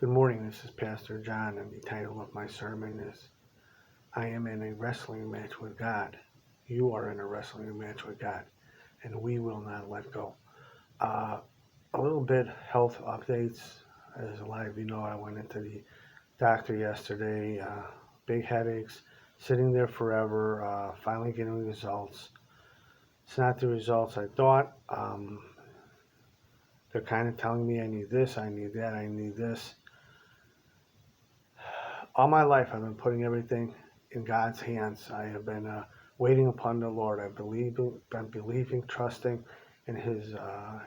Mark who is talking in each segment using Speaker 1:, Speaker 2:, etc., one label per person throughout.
Speaker 1: Good morning, this is Pastor John, and the title of my sermon is I am in a wrestling match with God. You are in a wrestling match with God, and we will not let go. A little bit health updates. As a lot of you know, I went into the doctor yesterday, big headaches, sitting there forever, finally getting the results. It's not the results I thought. They're kind of telling me I need this, I need that, I need this. All my life, I've been putting everything in God's hands. I have been waiting upon the Lord. I've been believing, trusting in His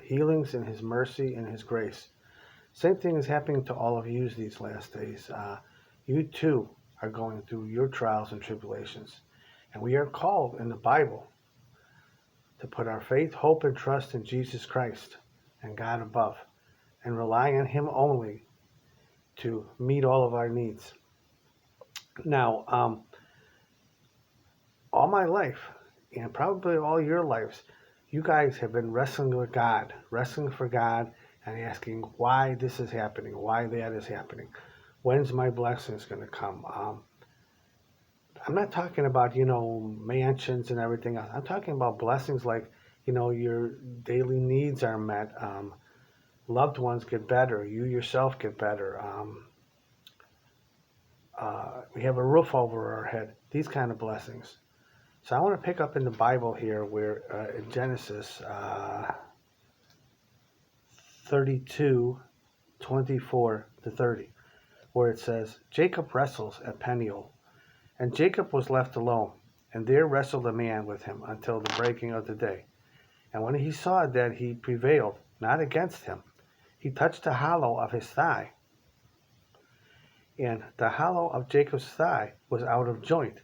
Speaker 1: healings, in His mercy, in His grace. Same thing is happening to all of you these last days. You too are going through your trials and tribulations. And we are called in the Bible to put our faith, hope, and trust in Jesus Christ and God above, and rely on Him only to meet all of our needs. Now, all my life, and probably all your lives, you guys have been wrestling with God, wrestling for God, and asking why this is happening, why that is happening, when's my blessings going to come. I'm not talking about, mansions and everything else. I'm talking about blessings like, your daily needs are met, loved ones get better, you yourself get better. We have a roof over our head, these kind of blessings. So I want to pick up in the Bible here where in Genesis 32, 24 to 30, where it says, Jacob wrestles at Peniel, and Jacob was left alone, and there wrestled a man with him until the breaking of the day. And when he saw that he prevailed not against him, he touched the hollow of his thigh, and the hollow of Jacob's thigh was out of joint,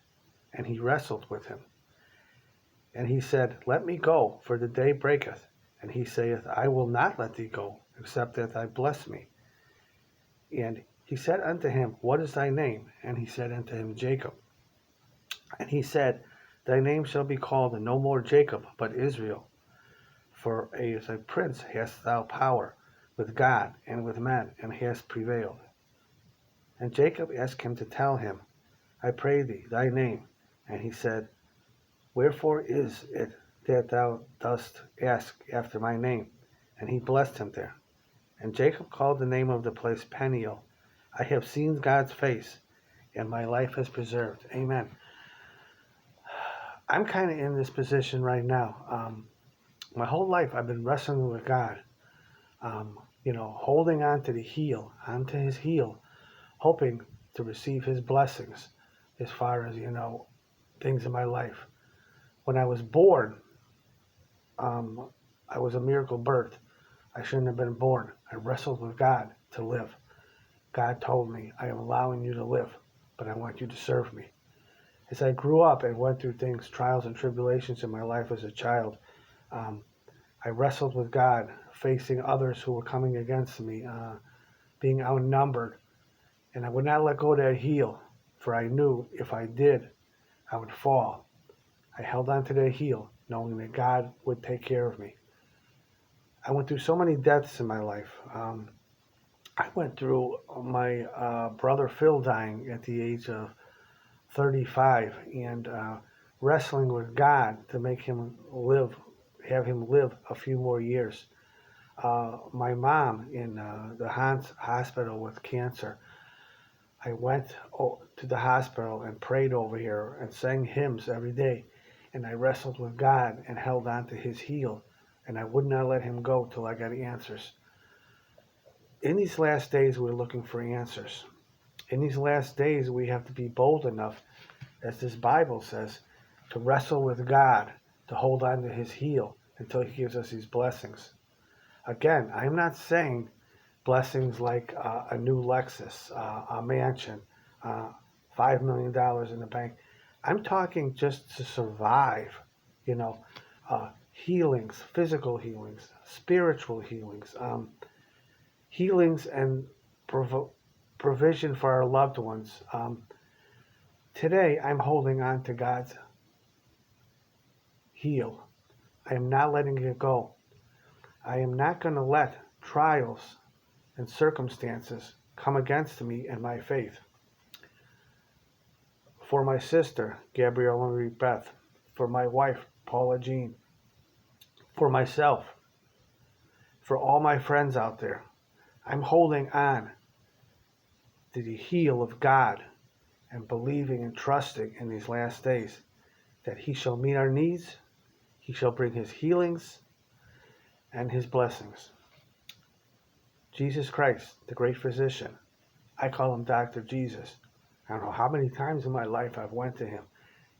Speaker 1: and he wrestled with him. And he said, Let me go, for the day breaketh. And he saith, I will not let thee go, except that thou bless me. And he said unto him, What is thy name? And he said unto him, Jacob. And he said, Thy name shall be called no more Jacob, but Israel. For as a prince hast thou power with God and with men, and hast prevailed. And Jacob asked him to tell him, I pray thee, thy name. And he said, Wherefore is it that thou dost ask after my name? And he blessed him there. And Jacob called the name of the place Peniel. I have seen God's face, and my life is preserved. Amen. I'm kind of in this position right now. My whole life I've been wrestling with God, holding on to the heel, onto His heel, hoping to receive His blessings as far as, things in my life. When I was born, I was a miracle birth. I shouldn't have been born. I wrestled with God to live. God told me, I am allowing you to live, but I want you to serve me. As I grew up and went through things, trials and tribulations in my life as a child, I wrestled with God, facing others who were coming against me, being outnumbered. And I would not let go of that heel, for I knew if I did, I would fall. I held on to that heel, knowing that God would take care of me. I went through so many deaths in my life. I went through my brother Phil dying at the age of 35 and wrestling with God to make him live, have him live a few more years. My mom in the hospital with cancer. I went to the hospital and prayed over here and sang hymns every day. And I wrestled with God and held on to His heel. And I would not let Him go till I got answers. In these last days, we're looking for answers. In these last days, we have to be bold enough, as this Bible says, to wrestle with God, to hold on to His heel until He gives us these blessings. Again, I'm not saying blessings like a new Lexus, a mansion, $5 million in the bank. I'm talking just to survive, healings, physical healings, spiritual healings, healings and provision for our loved ones. Today, I'm holding on to God's heel. I am not letting it go. I am not going to let trials and circumstances come against me and my faith. For my sister, Gabrielle Marie Beth. For my wife, Paula Jean. For myself. For all my friends out there. I'm holding on to the heel of God and believing and trusting in these last days that He shall meet our needs, He shall bring His healings and His blessings. Jesus Christ, the great physician, I call Him Dr. Jesus. I don't know how many times in my life I've went to Him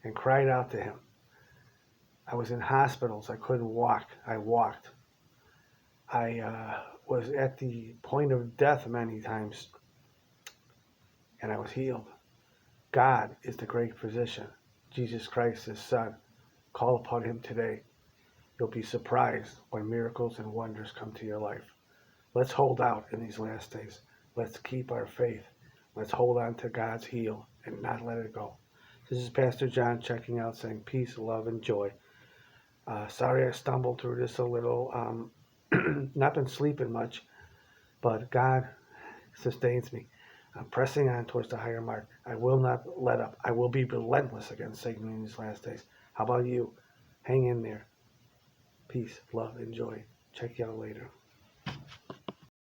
Speaker 1: and cried out to Him. I was in hospitals. I couldn't walk. I walked. I was at the point of death many times, and I was healed. God is the great physician. Jesus Christ, His Son. Call upon Him today. You'll be surprised when miracles and wonders come to your life. Let's hold out in these last days. Let's keep our faith. Let's hold on to God's heel and not let it go. This is Pastor John checking out, saying peace, love, and joy. Sorry I stumbled through this a little. Not been sleeping much, but God sustains me. I'm pressing on towards the higher mark. I will not let up. I will be relentless against Satan in these last days. How about you? Hang in there. Peace, love, and joy. Check you out later.